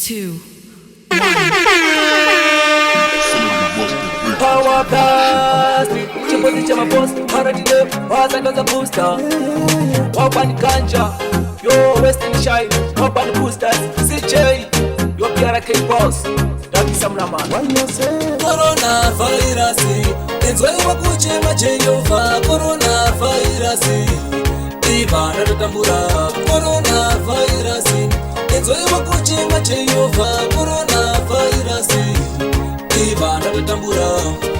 2, 1. Power blast, chipozi cha maboss, paradise, wasangaza booster. Wapani ganja, yo Western shine, wapani boosters, CJ, yo PRK boss, Dagi Samraman. Corona virus, enzwe wakuchema Jehova. Corona virus, ibana tatambura. Corona virus, enzwe wakuchema Jehova. Corona virus, ibana tatambura.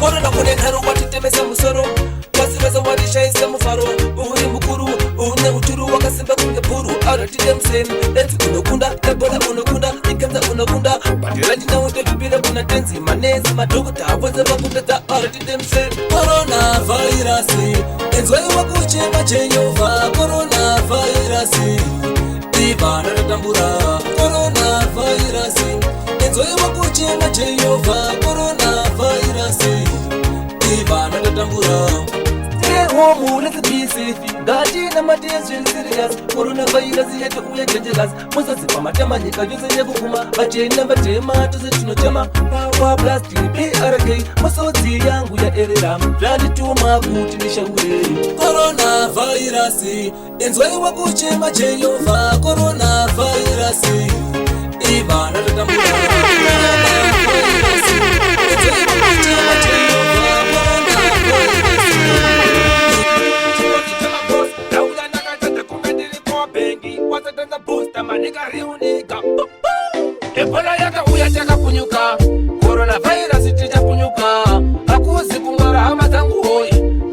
Corona kunekharu kwatitemesa musoro, kasiveza warishaisa mufaro. Uhuri mukuru, uhune uturu wakasimba kunge puru. Aratide msemi, enzi unokunda, ebola unokunda, ikenza unokunda. Batirandi na uto tubile kuna tenzi, manezi madokota apoze wakundeza. Aratide msemi. Corona virus, enzwe wakuchema Jehova. Corona virus, ibana tatambura. Corona virus, enzwe wakuchema Jehova. Corona virus, ibana tatambura. Stay home, let's be safe. Gaji na matezo serious. Coronavirus yetu uya dangerous. Mwanza sipa matema nyika yuze yeku kuma. Bachena batema tuze tunotema. Power blast PRK. Masoti yangu ya erera. Radi tuma kuti nishaure. Corona virus, enzwe wakuchema Jehova. Corona virus, ibana tatambura. Corona virus, enzwe wakuchema Jehova. Corona virus. Ebola yaka uyataka kunyuka, coronavirus tija kunyuka. Akuzi kungara hama zangu hoi,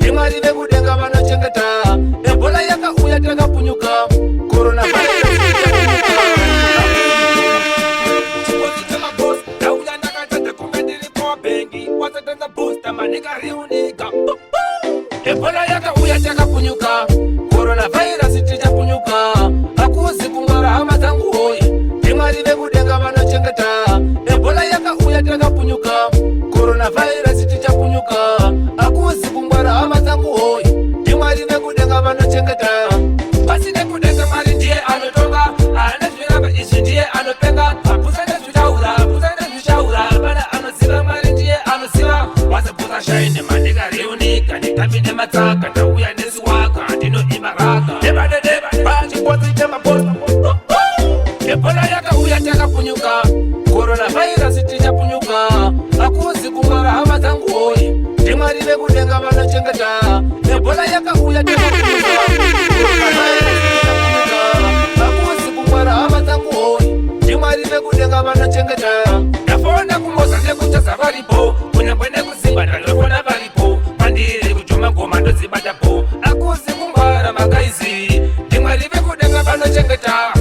imari vekudenga vanochengeta. Ebola yaka uyataka kunyuka, coronavirus tija kunyuka. Chipozita maboss, dauya nakatata kumbendili kwa bengi. Wasatanza booster manika riunika. Ebola yaka uyataka kunyuka, coronavirus tija kunyuka. Akuzi kungara hama zangu hoi, imari vekudenga vanochengeta. Ebola yaka uyataka kunyuka, coronavirus tija kunyuka. Akuzi kungara hama zangu hoi, imari vekudenga vanochengeta. Basi nekudenga mari ndiye anotonga, anezviramba izvi ndiye anopenga. Apusa nezvitaura, bana anoziva mari ndiye anoziva. Wasapusa shaine mandika riunika, ndikambi nematsaka, ndauya nesiwaka, ndinoimba raka. Deba, pachipotsi chemaposta. Ebola yaka uyataka kunyuka, coronavirus tija kunyuka. Akuzi kungara hama zangu hoi, ndimwari vekudenga vanochengeta. Ebola yaka uyataka kunyuka, coronavirus tija kunyuka. Akuzi kungara hama zangu hoi, ndimwari vekudenga vanochengeta. Ndafona kumoza nekuchaza varipo, kunyangwe nekuzimba ndalofona varipo. Pandiri kujoma ngoma ndozibatapo. Akuzi kungara magaizi, ndimwari vekudenga vanochengeta.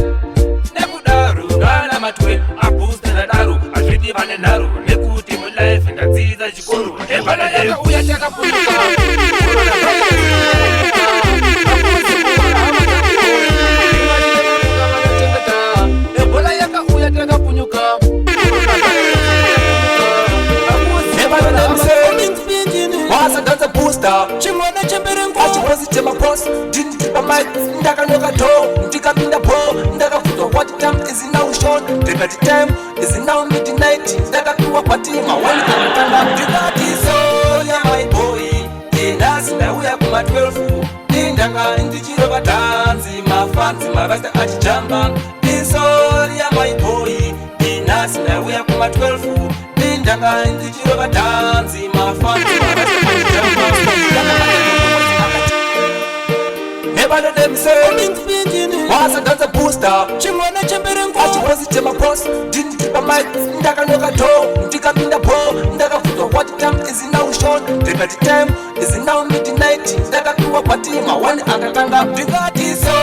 Matwe abusta na daru azvidi vane nharu nekuti mulife ndadziza chikoro. Ebola yaka uyataka kunyuka, Ebola yaka uyataka kunyuka. Wasatanza booster chimwana chemberengo achipozi chemapost. Ndindipa mic ndakanoka do ndikapinda po ndakafutwa. What time is it now short? The time is now midnight. Ndakakuwa kwatima wani kanatanga. Ndikatiso ya my boy inasi ndauya kuma 12. Ndindanga ndichirova dhanzi mafanzi mavasta achijamba. Ndisori ya my boy inasi ndauya kuma 12. Ndindanga ndichirova dhanzi mafanzi mavasta achijamba. Nebano themselves wasatanza booster chimwana chemberengo achipozi chemapost. Ndindipa mic ndakanoka do ndikapinda po ndakafutwa. What time is it now short? The time is now midnight. Ndakakuwa kwatima wani akatanga. Ndikatiso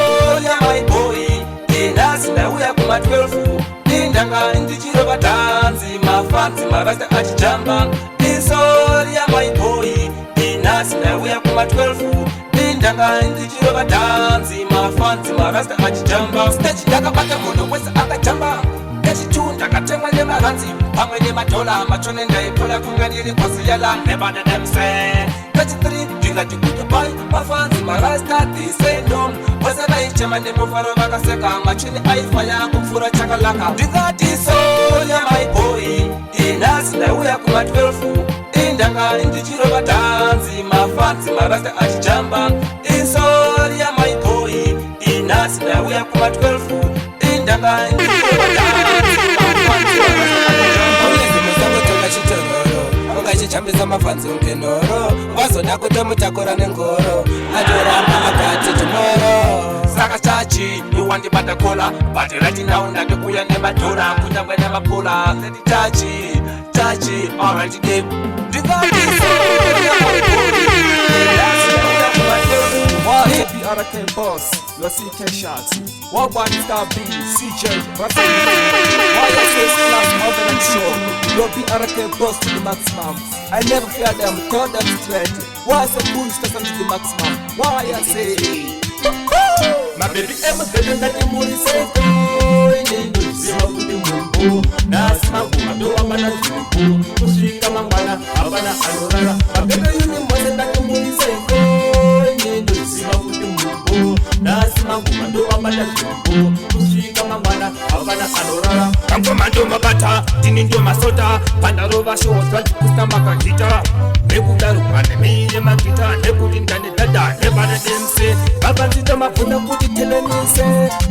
ya my boy inasi ndauya kuma 12. Ndindanga ndichirova dhanzi mafanzi mavasta achijamba. Ndisori ya my boy inasi ndauya kuma 12. Ndanga ndichirova dhanzi mafanzi marasta achijamba. Stage ndakabata munhu wese akajamba. Ndechitu ndakatemwa nemaranzi pamwe nemadola machone ndaipola kunga ndiri ngozi yala. Nebana demse Stage 3 ndingati goodbye mafanzi marasta disendom. Wese vaichema nemufaro vakaseka machini aifaya kupfura chakalaka. Ndingati so ndauya kuma 12 indanga ndichirova dhanzi mafanzi marasta achijamba isori yamaiboy inhasi ndauya kuma 12 indanga ndichirova dhanzi mafanzi marasta achijamba ukachijambisa mafanzi ungenhoro wazoda kutomutakura nengoro atoramba akati tomorrow saka chachi iwandibata kola but right now ndatokuya nemadhora kunyangwe nemapula tachi alright game BRK boss, your CK shots. What one star B, CJ, why you say class more than show? Your BRK boss to the maximum. I never fear them, call them straight. Why is a boost to the maximum? Why I say my baby ever better than the moon is safe. Zima kuti mwimbu Nasima kumando wabana zimbu Kushika mambana abana alorara Mabebe yuni mwese ndaki muni seko Nyendo zima kuti mwimbu Nasima kumando wabana zimbu Kushika mambana abana alorara Kanko mando mabata Tini ndio masota Pandarova show Twanti kusta makakita Mekudaru mane mire makita Nekulindani dada Nebane demse Baba nzito mafunda kuti telenise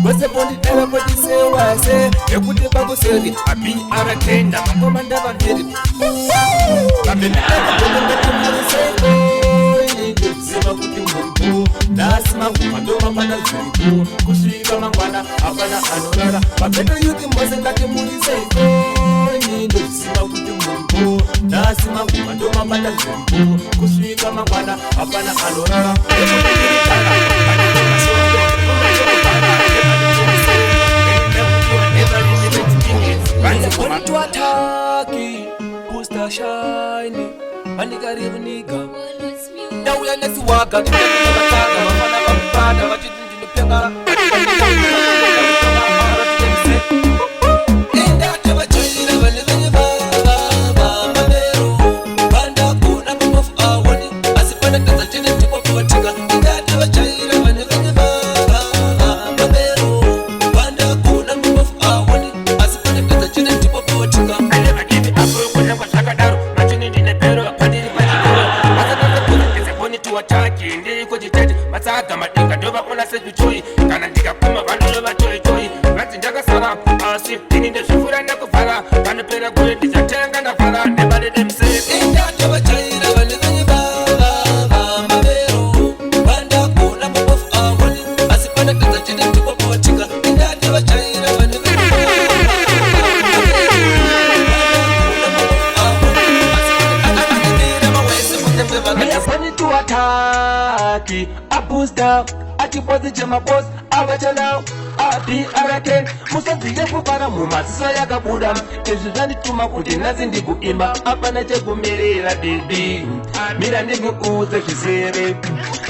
Wese bondi ewe bodi se wase Ekuti bago seri Abi arakenda Makomanda vandiri Babene ewe bondi mbeti mwari seko Zima kuti mwimbu Nasima kumando mambana zimbu Kushika mangwana Abana anorara Babene yuti mwese ndaki mwari seko Zima kuti mwimbu Nasima kumando mambana zimbu Kushika mangwana Abana anorara Watu wataki Booster shine Manika rivu niga Ndauya nesi waka Tindakina bataka Mafana wampanda Wachiti ndinupengala Indate wachoyira Walevenye baba Mameru Banda kuna mimofu awani Asipana kaza chini tipo kuwatika Indate wachoyira Walevenye baba Mameru Banda kuna mimofu awani Asipana kaza chini tipo kuwatika I never give it up Kuna kwa shakadaru Machini ndine pero Padiri pachidoro Masakaka kuna kese poni tuwataki Ndiri kujitete Masaka madinga Doba kuna seju choi Kana ndika kuma Vandu loba choi choi Mati ndaka sara Asi Tini nde shufura na kufara Kanu pera kule Ndizatenga na fara Nebade demse Indate wachoyira Walevenye baba Mameru Banda kuna mimofu awani Asipana kaza chini tipo kuwatika Indate wachoyira Walevenye Miyafani tuwataki Abusta Atipozi chema boss Abachanao Abi arake Musanzige kupara Mumaziso yakabuda Izvi zvandituma kuti nazi ndikuimba Apana chekumirira baby Mira ndikuuze zvisere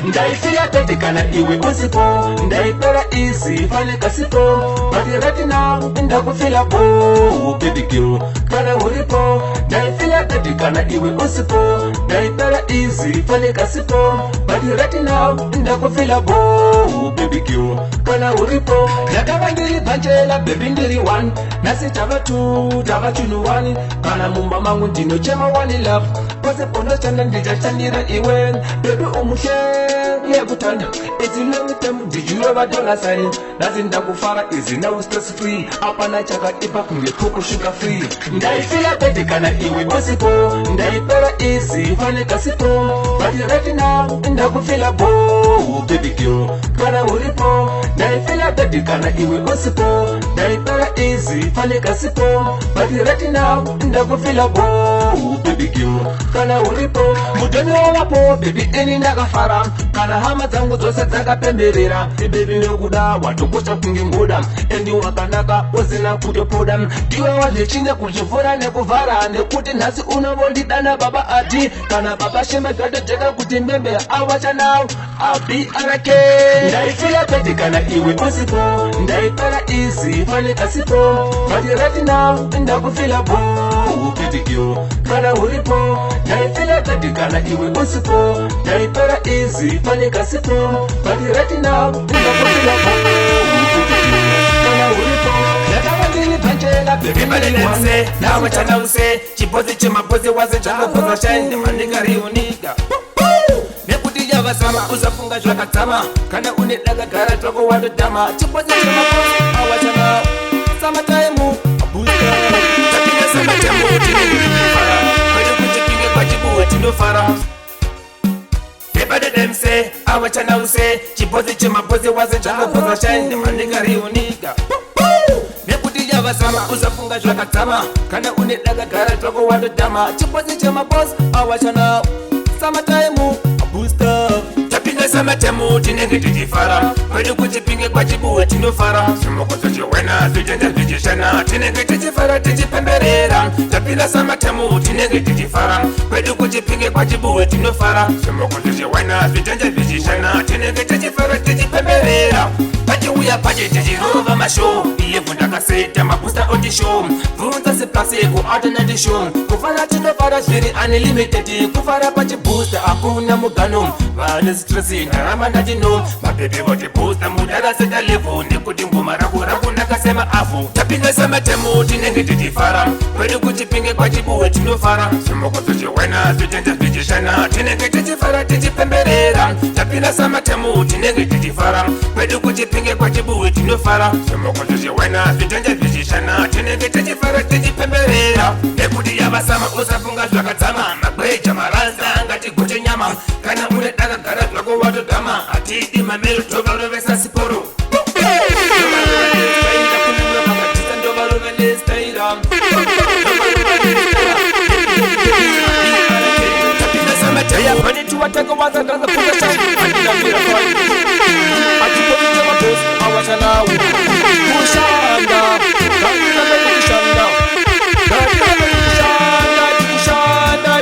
Ndaifira tete kana iwe usipo Ndaipera easy fane kasipo But right now ndakufila bo baby girl Kana uripo Ndaifira tete kana iwe usipo Ndaipera easy fane kasipo But right now ndakufila bo baby girl Kana uripo Yakava ndiri panchela baby ndiri one Nasi tava two tava chunu one Kana mumba mangu ndino chema one love Pose pono chanda ndijachanira iwe Baby umushe yekutanda It's a long time did you ever dollar sign Nasi ndakufara is now stress free Apana chaka ipa kunge kuku sugar free Ndaifila pete kana iwe bosipo Ndaipera easy fane kasipo But right now ndakufila bo baby girl Kana uripo Ndaifila pete kana iwe bosipo Ndaipera easy fane kasipo But right now ndakufila bo baby girl Kana uripo Mudoni wapo baby eni ndakafara Kana hama zangu zose dzakapemberera baby nekuda watokosha kunge ngoda endi wakanaka usina kutopoda ndiwe wazvechinge kuzvivhura nekuvhara nekuti nhasi unovondidana baba ati kana baba shemekatoteka kuti mbembe awachanawo abi arake ndaifira pete kana iwe usipo ndaipera easy fane kasipo but right now ndakufila bo upidikio kana uripo ndaifira pete kana iwe usipo ndaipera easy fane kasipo but right now ndakufila bo upidikio kana uripo yakava ndiri panchela Everybody them say, now what I now say. Chipozi chimapozi wasn't jungle for a shine. The maniga riuniga. Nekuti yava sama uzafunga zvakatama. Kana unetaka gara toko wadodama. Chipozi chimapozi awachana. Summertime abusta. Tapinga summertime tinefara. Kwede kuchipinge kwa chibuwe tinofara. Everybody them say, awachana use. Chipozi chimapozi wasn't jungle for a shine. The maniga riuniga. Sama uzafunga zvakatama kana unetaka gara toko wadodama chipozi chemabosi awachana summertime booster tapinga summertime tinenge tichifara kwede kuchipinge kwa chibuwe tinofara simoko tochiwena zvitenda zvichishana tinenge tichifara tichipemberera tapinga summertime tinenge tichifara kwede kuchipinge kwa chibuwe tinofara simoko tochiwena zvitenda zvichishana tinenge tichifara tichipemberera pachiuya pache tichirova mashow iyevu ndakaseta mabusta otishow bvunza seplasi kualternate show kufara tinofara zviri unlimited kufara pachibusta akuna mugano vane stresi ndarama ndatino mabhebhe votibusta mudara seta level nekuti ngoma rako ndakasema afu tapinga summertime tinenge tichifara kwede kuchipinge kwa chibuwe tinofara simoko tochiwena zvitenda zvichishana tinenge tichifara tichipemberera tapinga summertime tinenge tichifara kwede kuchipinge kwa chibuwe tinofara simoko tochiwena zvitenda zvichishana tinenge tichifara tichipemberera nekuti yavasama usafunga zvakadzama magweja maranza ngatigote nyama kana unetaka gara zvako watodhama hatidi mamero tovarovesa siporo Wataka waza ndaza kuka shine Andina mira fine Atipozi mabosi awachana Kushanda Kandina medikishanda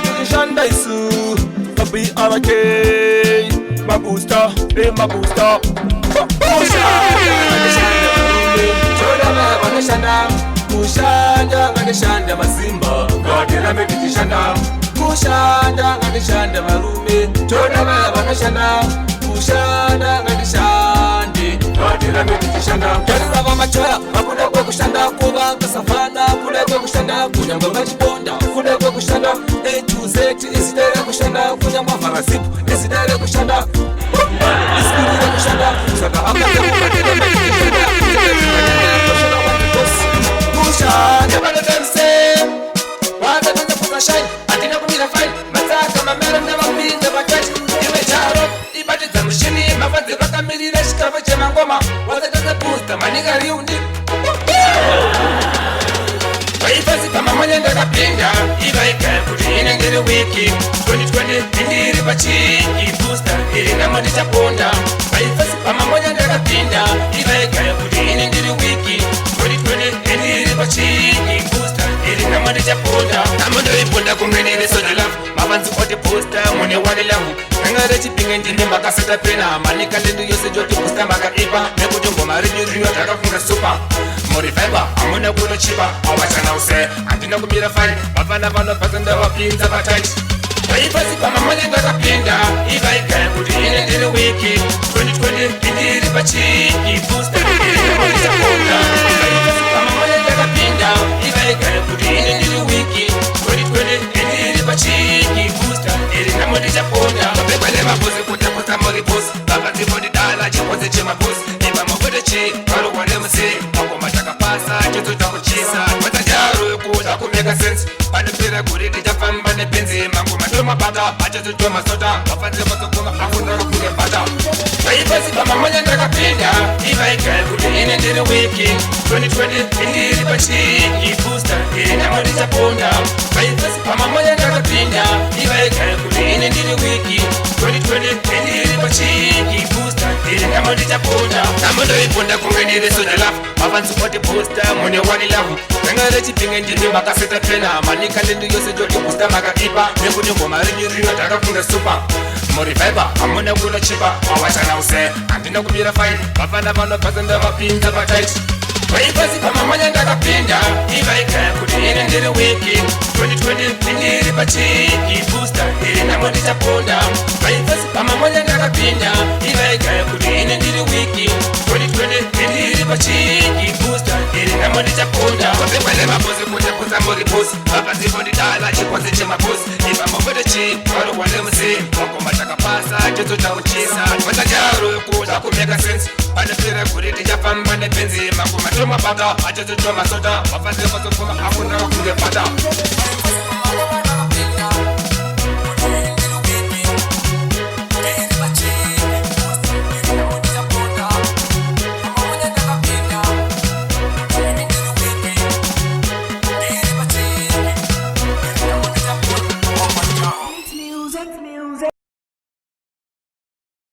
Tikishanda isu Kabi arake Mabusta Mabusta Kushanda Ngandishanda marume Choda meba ngashanda Kushanda ngandishanda mazimba Ngadina medikishanda kushanda ngandishanda marume toda baba ngashanda kushanda ngandishande wadira medikishanda tariza vamachaya akuda kwekushanda kuva kasafana kuda kwekushanda kunyangwa vachiponda kuda kwekushanda A to Z isidare kushanda kunyangwa varasipu isidare kushanda isidare kushanda saka akakubatira medikishanda kushanda banadanse wadadanse kukashine atina kumira fine mataka mamera ndavapinda vatati imecharo ibatidza mushini mafadzi vakamirira chikafu chemangoma wazatadza booster maninga riundi vaipasi pamamanya ndakapinda ivaigaya kuti inenge iri wiki 2020 indiri pachiki booster iri namo ndichaponda vaipasi pamamanya ndakapinda ivaigaya kuti inenge iri wiki 2020 indiri pachiki booster iri namo ndichaponda namo ndoiponda kumwenere sodalafu mavanzi oti booster mune wani langu ngangare chipinge ndine makaseta pena manika ndendu yose joti booster makaipa nekuti ngoma riniriyo takafunga super muri fiber amuna kunochipa awachana use andina kumira fine vafana vanobvasa ndavapinza pataiti vaipasi pamamanya ndakapinda ivaigaya kuti ine ndiri wiki 2020 indiri pachiki booster iri namo ndichaponda vaipasi pamamanya ndakapinda ivaigaya kuti ine ndiri wiki 2020 indiri pachiki booster iri namo ndichaponda vapekwa nemabosi kutaputa muri bosi vakadzipodidala chipozi chemabosi ivamokotechi varogwa nemusi magoma takapasa chitotakuchisa vatajaro yekuda kumeka sense panopera guri tichafamba nepenzi mangoma ndomabata achatotomasota vafanire mazogoma akunda kupinge bata vaipasi pamamanya ndakapinda ivaigaya kuti ine ndiri wiki 2020 indiri pachiki booster iri namo ndichaponda vaipasi pamamanya ndakapinda ivaigaya kuti ine ndiri wiki 2020 indiri pachiki booster iri namo ndichaponda namo ndoiponda kunge ndiri sodalafu mavanzi oti booster mune wani lavu ngangare chipinge ndine makaseta pena manika ndendu yose joti booster makaipa nekuti ngoma rinyiriyo takafunda super muri fiber amuna kunochipa awachana use andina kumira fine vafana vanobvasa ndavapinza pataiti vaipasi pamamanya ndakapinda ivaigaya kuti ine ndiri wiki 2020 indiri pachiki booster iri namo ndichaponda vaipasi pamamanya ndakapinda ivaigaya kuti ine ndiri wiki 2020 indiri pachiki booster iri namo ndichaponda Tele mapozi kute puta mori pusi Baba zipo ni dala chipozi chema pusi Iba mofede chi Waro wale msi Wako mataka pasa Chezo cha uchisa Wata jaru kuta kumeka sense Panepire kuriti jafamba nepenzi Maku matoma bata Achezo choma soda Wafazi wazo kuma hakuna wakunge pata